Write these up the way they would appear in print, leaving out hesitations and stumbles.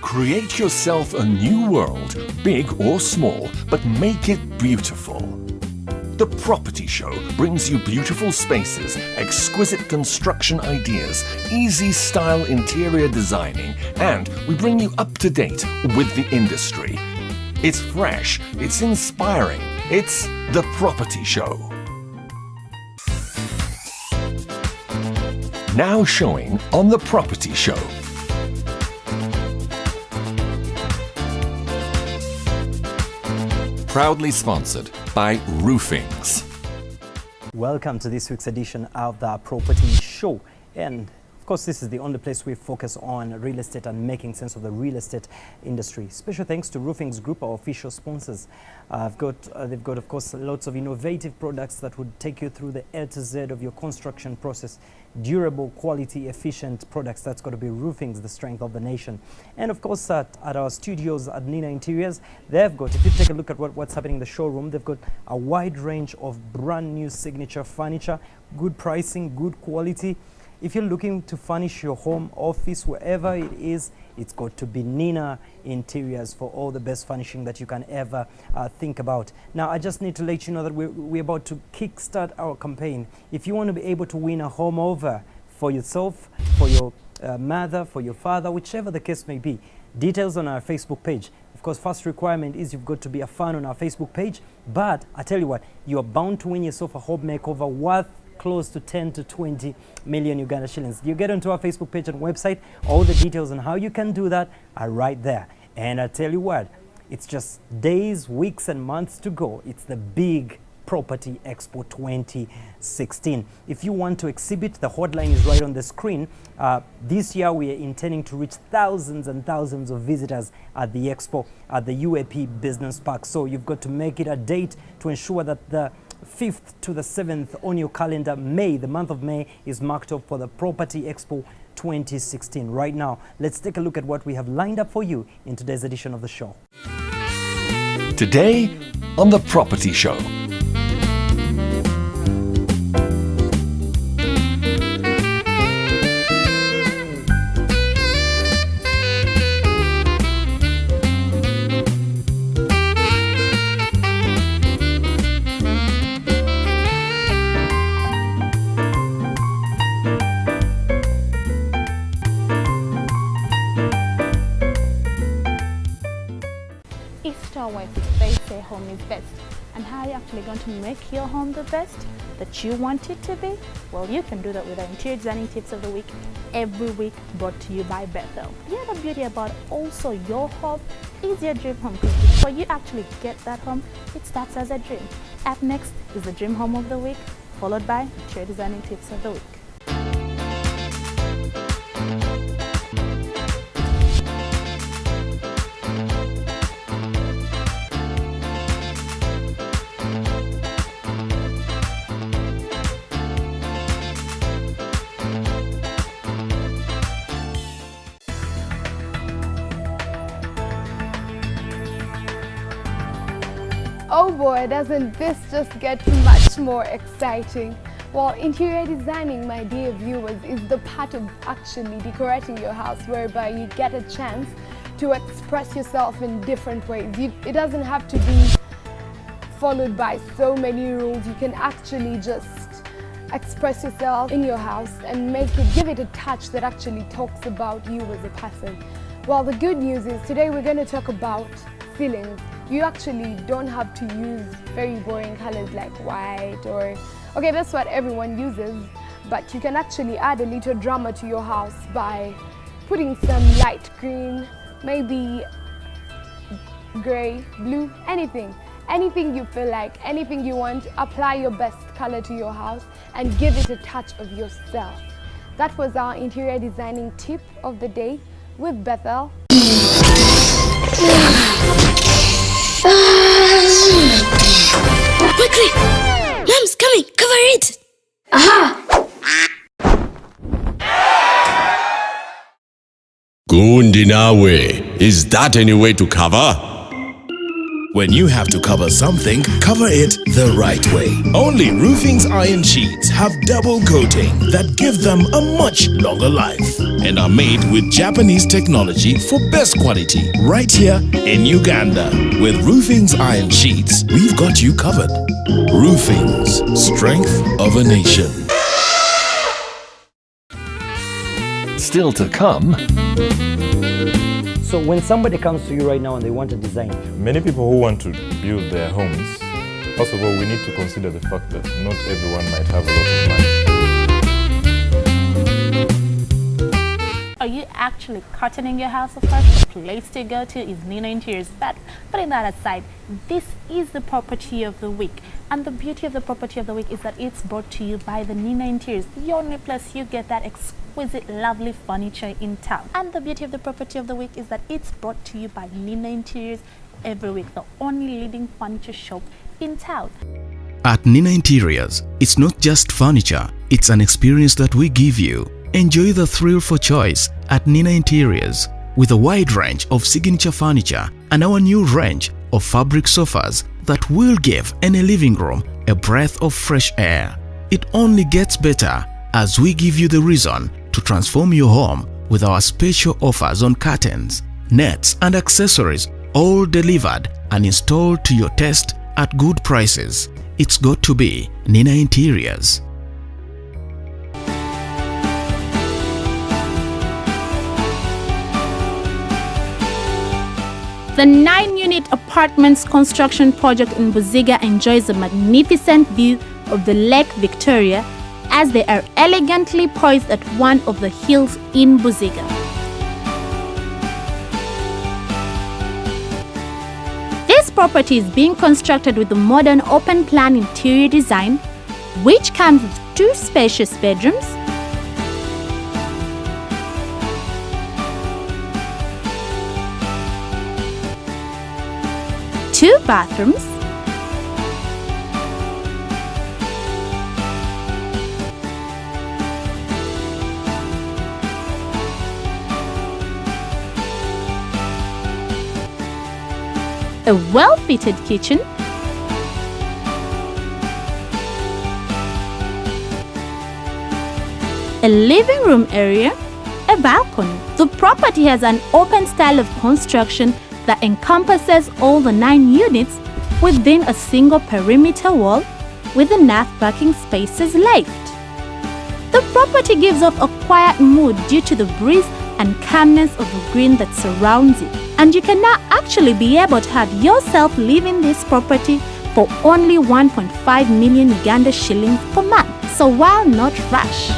Create yourself a new world, big or small, but make it beautiful. The Property Show brings you beautiful spaces, exquisite construction ideas, easy style interior designing, and we bring you up to date with the industry. It's fresh, it's inspiring, it's The Property Show. Now showing on The Property Show. Proudly sponsored by Roofings. Welcome to this week's edition of the Property Show. And of course, this is the only place we focus on real estate and making sense of the real estate industry. Special thanks to Roofings Group, our official sponsors. They've got, of course, lots of innovative products that would take you through the A to Z of your construction process. Durable, quality, efficient products. That's got to be Roofings, the strength of the nation. And of course, at our studios at Nina Interiors, they've got, if you take a look at what's happening in the showroom, they've got a wide range of brand new signature furniture, good pricing, good quality. If you're looking to furnish your home, office, wherever it is, it's got to be Nina Interiors for all the best furnishing that you can ever think about. Now, I just need to let you know that we're about to kickstart our campaign. If you want to be able to win a home over for yourself, for your mother, for your father, whichever the case may be, details on our Facebook page. Of course, first requirement is you've got to be a fan on our Facebook page. But I tell you what, you are bound to win yourself a home makeover worth close to 10 to 20 million Uganda shillings. You get onto our Facebook page and website. All the details on how you can do that are right there. And I tell you what, it's just days, weeks and months to go. It's the big Property Expo 2016. If you want to exhibit, the hotline is right on the screen. This year we are intending to reach thousands and thousands of visitors at the expo at the UAP Business Park. So you've got to make it a date to ensure that the 5th to the 7th on your calendar, May, the month of May, is marked off for the Property Expo 2016. Right now, let's take a look at what we have lined up for you in today's edition of the show. Today on The Property Show. They say home is best. And how are you actually going to make your home the best that you want it to be? Well, you can do that with our interior designing tips of the week, every week brought to you by Bethel. The other beauty about also your home is your dream home, because before you actually get that home, it starts as a dream. Up next is the dream home of the week, followed by interior designing tips of the week. Oh boy, doesn't this just get much more exciting? Well, interior designing, my dear viewers, is the part of actually decorating your house whereby you get a chance to express yourself in different ways. It doesn't have to be followed by so many rules. You can actually just express yourself in your house and give it a touch that actually talks about you as a person. Well, the good news is today we're going to talk about ceilings. You actually don't have to use very boring colors like white or, okay, that's what everyone uses, but you can actually add a little drama to your house by putting some light green, maybe gray, blue, anything you feel like, anything you want. Apply your best color to your house and give it a touch of yourself. That was our interior designing tip of the day with Bethel. Quickly! Mom's coming! Cover it! Aha! Gundi nawe, is that any way to cover? When you have to cover something, cover it the right way. Only Roofing's iron sheets have double coating that give them a much longer life and are made with Japanese technology for best quality right here in Uganda. With Roofing's iron sheets, we've got you covered. Roofing's, strength of a nation. Still to come. So when somebody comes to you right now and they want a design, Many people who want to build their homes, first of all, we need to consider the fact that not everyone might have a lot of money. Are you actually curtaining your house afresh? The place to go to is Nina Interiors. But putting that aside, this is the property of the week. And the beauty of the property of the week is that it's brought to you by the Nina Interiors, the only place you get that exquisite, lovely furniture in town. And the beauty of the property of the week is that it's brought to you by Nina Interiors every week, the only leading furniture shop in town. At Nina Interiors, it's not just furniture, it's an experience that we give you. Enjoy the thrill for choice at Nina Interiors with a wide range of signature furniture and our new range of fabric sofas that will give any living room a breath of fresh air. It only gets better as we give you the reason to transform your home with our special offers on curtains, nets and accessories, all delivered and installed to your taste at good prices. It's got to be Nina Interiors. The 9-unit apartments construction project in Buziga enjoys a magnificent view of the Lake Victoria as they are elegantly poised at one of the hills in Buziga. This property is being constructed with a modern open-plan interior design, which comes with 2 spacious bedrooms, two bathrooms, a well-fitted kitchen, a living room area, a balcony. The property has an open style of construction that encompasses all the 9 units within a single perimeter wall with enough parking spaces left. The property gives off a quiet mood due to the breeze and calmness of the green that surrounds it. And you can now actually be able to have yourself live in this property for only 1.5 million Uganda shillings per month. So why not rush?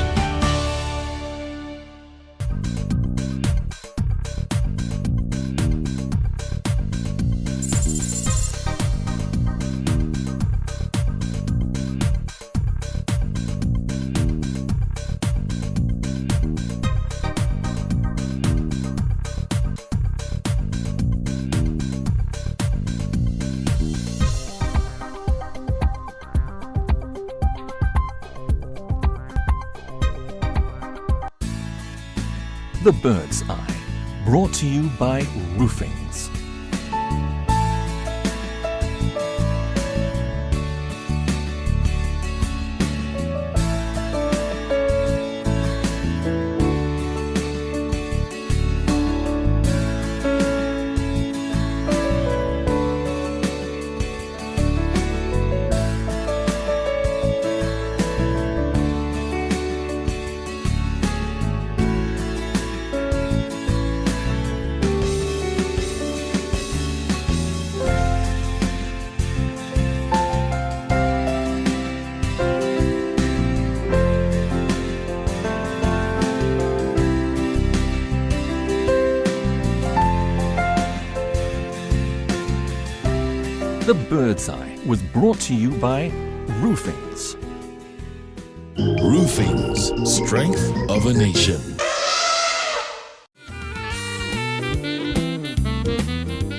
The Bird's Eye, brought to you by Roofings. The Bird's Eye was brought to you by Roofings. Roofing's, strength of a nation.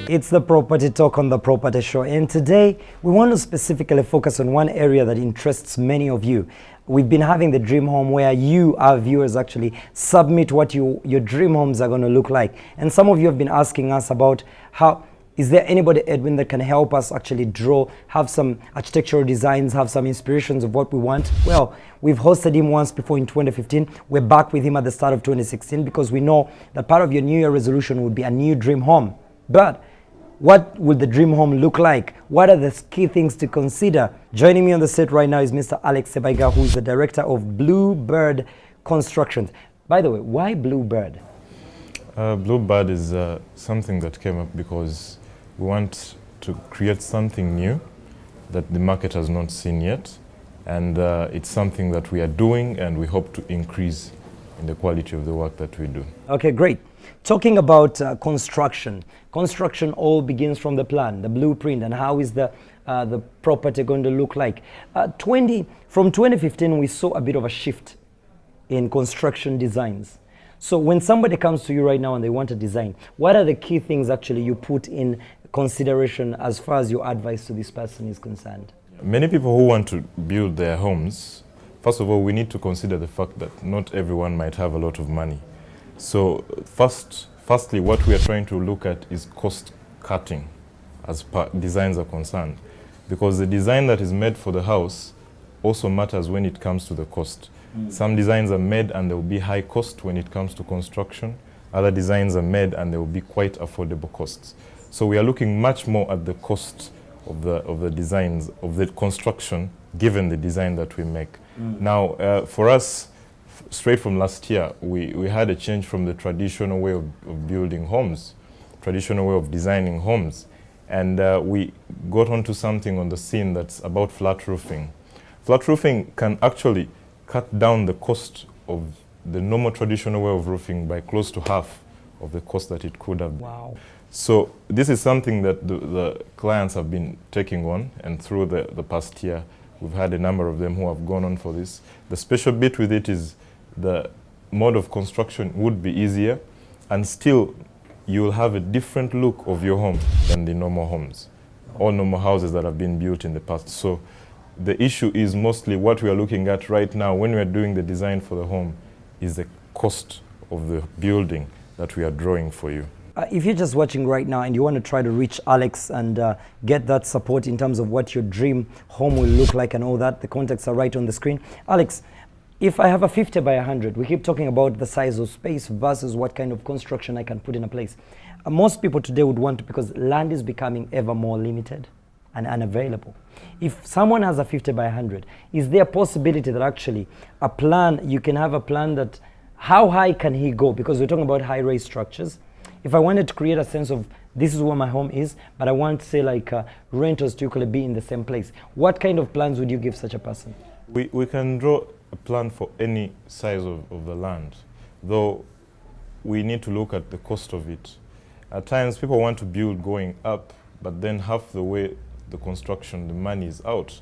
It's the Property Talk on the Property Show, and today we want to specifically focus on one area that interests many of you. We've been having the dream home where you, our viewers, actually submit what your dream homes are going to look like. And some of you have been asking us about how Is there anybody, Edwin, that can help us actually draw, have some architectural designs, have some inspirations of what we want? Well, we've hosted him once before in 2015. We're back with him at the start of 2016 because we know that part of your New Year resolution would be a new dream home. But what would the dream home look like? What are the key things to consider? Joining me on the set right now is Mr. Alex Sebaiga, who is the director of Bluebird Constructions. By the way, why Bluebird? Bluebird is something that came up because we want to create something new that the market has not seen yet, and it's something that we are doing, and we hope to increase in the quality of the work that we do. Okay, great. Talking about construction all begins from the plan, the blueprint, and how is the property going to look like. From 2015, we saw a bit of a shift in construction designs. So when somebody comes to you right now and they want a design, what are the key things actually you put in consideration as far as your advice to this person is concerned? Many people who want to build their homes, first of all, we need to consider the fact that not everyone might have a lot of money. So firstly, what we are trying to look at is cost cutting as designs are concerned, because the design that is made for the house also matters when it comes to the cost. Some designs are made and there will be high cost when it comes to construction. Other designs are made and there will be quite affordable costs. So we are looking much more at the cost of the designs, of the construction, given the design that we make. Now, for us, straight from last year, we had a change from the traditional way of building homes, traditional way of designing homes. And we got onto something on the scene that's about flat roofing. Flat roofing can actually cut down the cost of the normal traditional way of roofing by close to half of the cost that it could have. Wow. So this is something that the clients have been taking on, and through the past year, we've had a number of them who have gone on for this. The special bit with it is the mode of construction would be easier, and still you will have a different look of your home than the normal homes, or normal houses that have been built in the past. So the issue is mostly what we are looking at right now when we are doing the design for the home is the cost of the building that we are drawing for you. If you're just watching right now and you want to try to reach Alex and get that support in terms of what your dream home will look like and all that, the contacts are right on the screen. Alex, if I have a 50 by 100, we keep talking about the size of space versus what kind of construction I can put in a place. Most people today would want to, because land is becoming ever more limited and unavailable. If someone has a 50 by 100, is there a possibility that actually a plan, you can have a plan that, how high can he go? Because we're talking about high-rise structures. If I wanted to create a sense of this is where my home is, but I want to say like renters to equally be in the same place, what kind of plans would you give such a person? We can draw a plan for any size of the land, though we need to look at the cost of it. At times people want to build going up, but then half the way the construction, the money is out.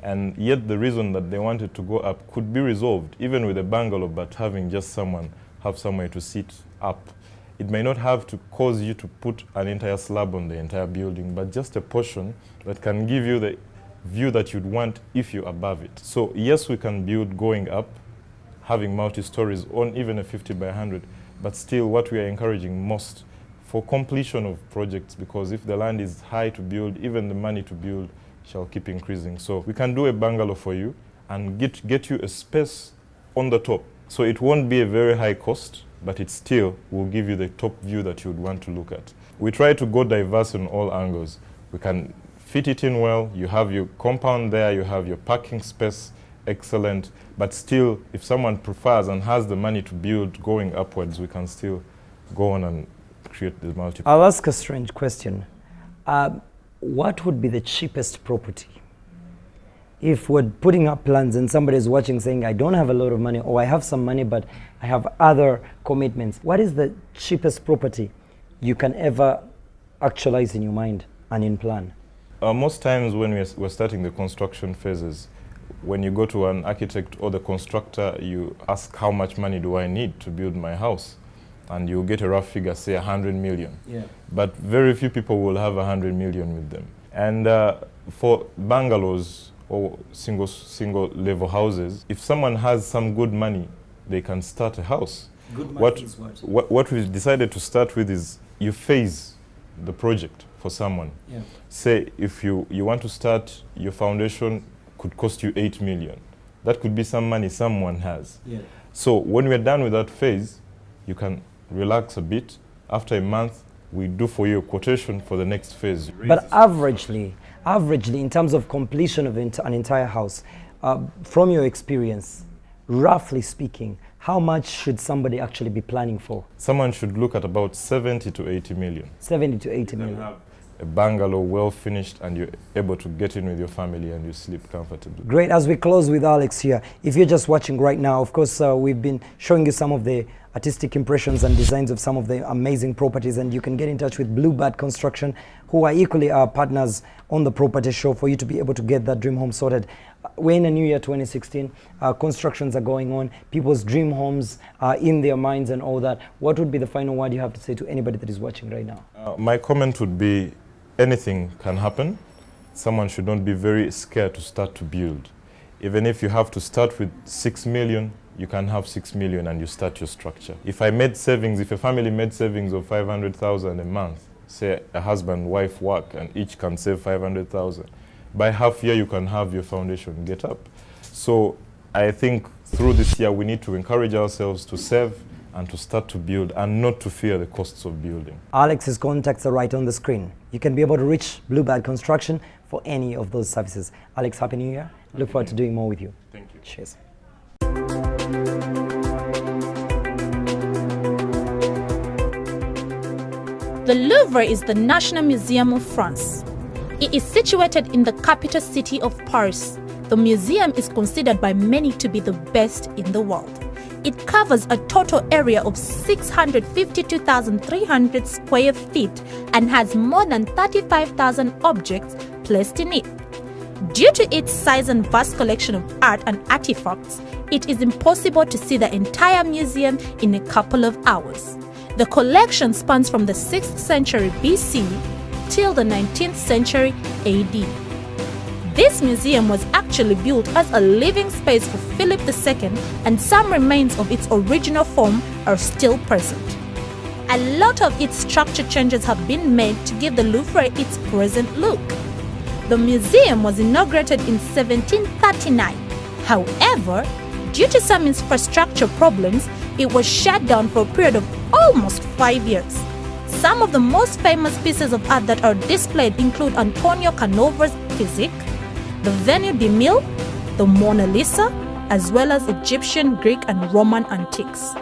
And yet the reason that they wanted to go up could be resolved, even with a bungalow, but having just have somewhere to sit up. It may not have to cause you to put an entire slab on the entire building, but just a portion that can give you the view that you'd want if you're above it. So yes, we can build going up, having multi-stories on even a 50 by 100, but still what we are encouraging most for completion of projects, because if the land is high to build, even the money to build shall keep increasing. So we can do a bungalow for you and get you a space on the top. So it won't be a very high cost, but it still will give you the top view that you would want to look at. We try to go diverse on all angles. We can fit it in well, you have your compound there, you have your parking space, excellent, but still, if someone prefers and has the money to build going upwards, we can still go on and create the multiple. I'll ask a strange question. What would be the cheapest property? If we're putting up plans and somebody's watching saying, I don't have a lot of money, or I have some money, but I have other commitments, what is the cheapest property you can ever actualize in your mind and in plan? Most times when we're starting the construction phases, when you go to an architect or the constructor, you ask how much money do I need to build my house? And you get a rough figure, say 100 million. Yeah. But very few people will have 100 million with them. And for bungalows or single level houses, if someone has some good money, they can start a house. Good money is what we've decided to start with is you phase the project for someone. Yeah. Say if you want to start, your foundation could cost you 8 million. That could be some money someone has. Yeah. So when we're done with that phase, you can relax a bit. After a month, we do for you a quotation for the next phase. But averagely, in terms of completion of an entire house, from your experience, roughly speaking, how much should somebody actually be planning for? Someone should look at about 70 to 80 million. 70 to 80 You million. can have a bungalow well finished and you're able to get in with your family and you sleep comfortably. Great. As we close with Alex here, if you're just watching right now, of course, we've been showing you some of the artistic impressions and designs of some of the amazing properties, and you can get in touch with Bluebird Construction, who are equally our partners on the property show, for you to be able to get that dream home sorted. We're in a new year, 2016. Constructions are going on. People's dream homes are in their minds and all that. What would be the final word you have to say to anybody that is watching right now? My comment would be, anything can happen. Someone should not be very scared to start to build. Even if you have to start with 6 million, you can have 6 million and you start your structure. If a family made savings of 500,000 a month, say a husband, wife work, and each can save 500,000, by half year you can have your foundation get up. So I think through this year we need to encourage ourselves to save and to start to build and not to fear the costs of building. Alex's contacts are right on the screen. You can be able to reach Bluebird Construction for any of those services. Alex, Happy New Year. Look forward to doing more with you. Thank you. Cheers. The Louvre is the National Museum of France. It is situated in the capital city of Paris. The museum is considered by many to be the best in the world. It covers a total area of 652,300 square feet and has more than 35,000 objects placed in it. Due to its size and vast collection of art and artifacts, it is impossible to see the entire museum in a couple of hours. The collection spans from the 6th century BC till the 19th century AD. This museum was actually built as a living space for Philip II, and some remains of its original form are still present. A lot of its structure changes have been made to give the Louvre its present look. The museum was inaugurated in 1739. However, due to some infrastructure problems, it was shut down for a period of almost 5 years. Some of the most famous pieces of art that are displayed include Antonio Canova's Physique, the Venue de Mille, the Mona Lisa, as well as Egyptian, Greek, and Roman antiques.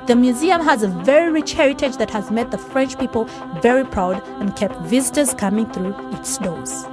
The museum has a very rich heritage that has made the French people very proud and kept visitors coming through its doors.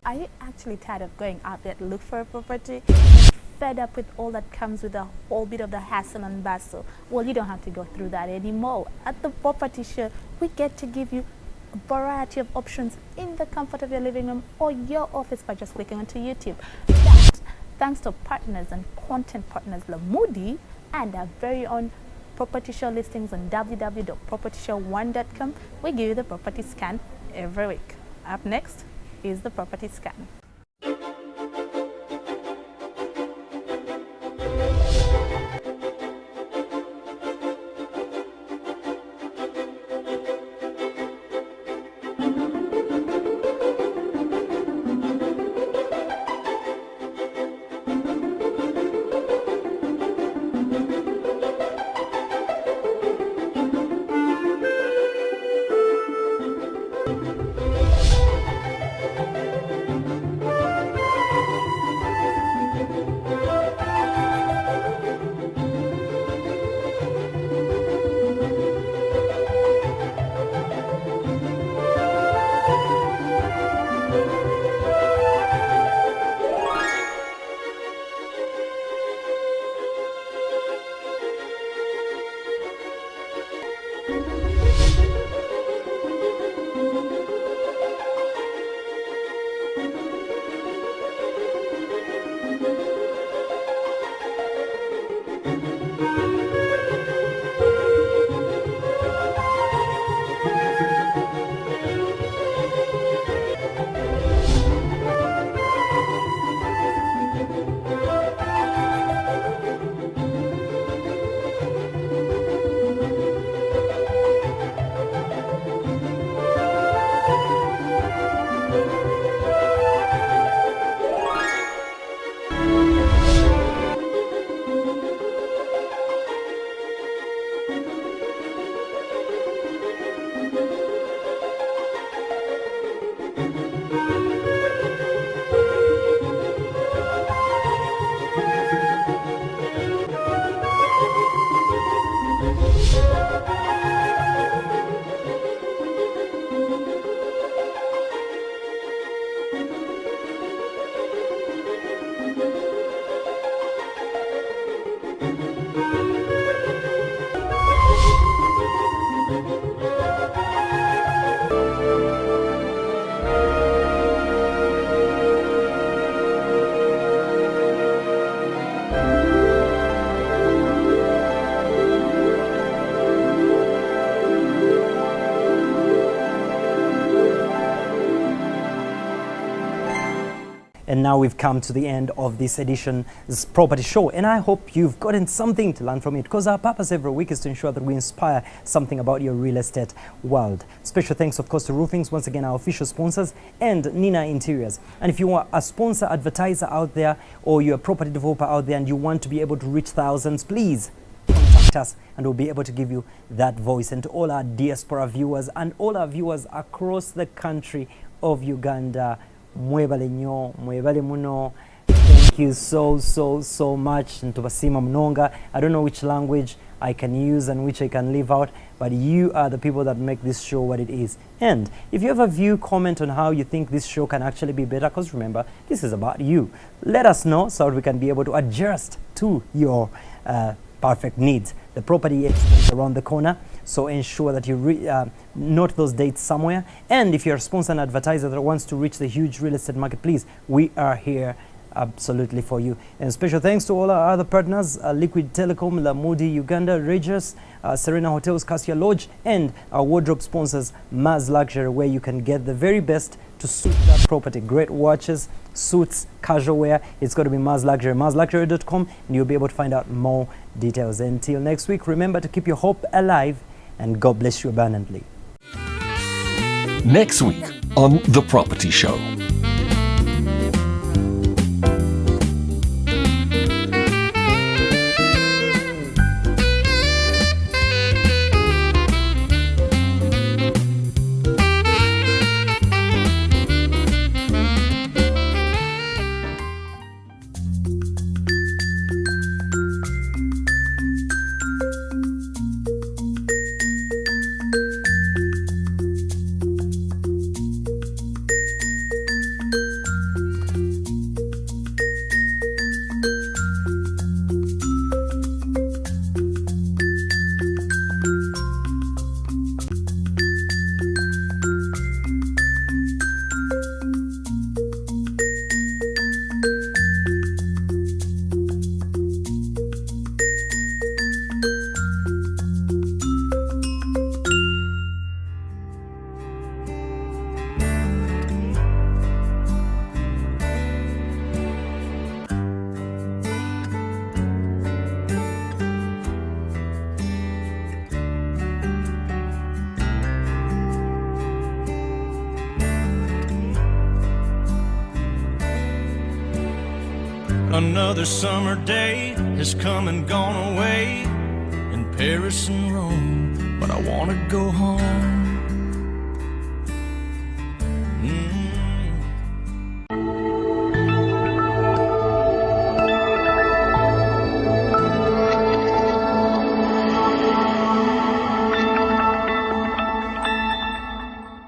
Are you actually tired of going out there to look for a property? Fed up with all that comes with a whole bit of the hassle and bustle? Well, you don't have to go through that anymore. At the Property Show, we get to give you a variety of options in the comfort of your living room or your office by just clicking onto YouTube. That, thanks to partners and content partners Lamudi and our very own Property Show listings on www.propertyshow1.com, we give you the property scan every week. Up next is the property scan. And now we've come to the end of this edition's property show, and I hope you've gotten something to learn from it, because our purpose every week is to ensure that we inspire something about your real estate world. Special thanks, of course, to Roofings, once again our official sponsors, and Nina Interiors. And if you are a sponsor, advertiser out there, or you're a property developer out there and you want to be able to reach thousands, please contact us and we'll be able to give you that voice. And to all our diaspora viewers and all our viewers across the country of Uganda, mwebale nnyo, mwebale muno. Thank you so much. Ntubasima mnonga. I don't know which language I can use and which I can leave out, but you are the people that make this show what it is. And if you have a view, comment on how you think this show can actually be better, because remember, this is about you. Let us know so that we can be able to adjust to your perfect needs. The property expo is around the corner, so ensure that you note those dates somewhere. And if you're a sponsor and advertiser that wants to reach the huge real estate market, please, we are here absolutely for you. And special thanks to all our other partners, Liquid Telecom, La Moody Uganda, Regis, Serena Hotels, Cassia Lodge, and our wardrobe sponsors, Maz Luxury, where you can get the very best to suit that property. Great watches, suits, casual wear. It's got to be Maz Luxury, mazluxury.com, and you'll be able to find out more details. Until next week, remember to keep your hope alive, and God bless you abundantly. Next week on The Property Show. Another summer day has come and gone away in Paris and Rome, but I want to go home.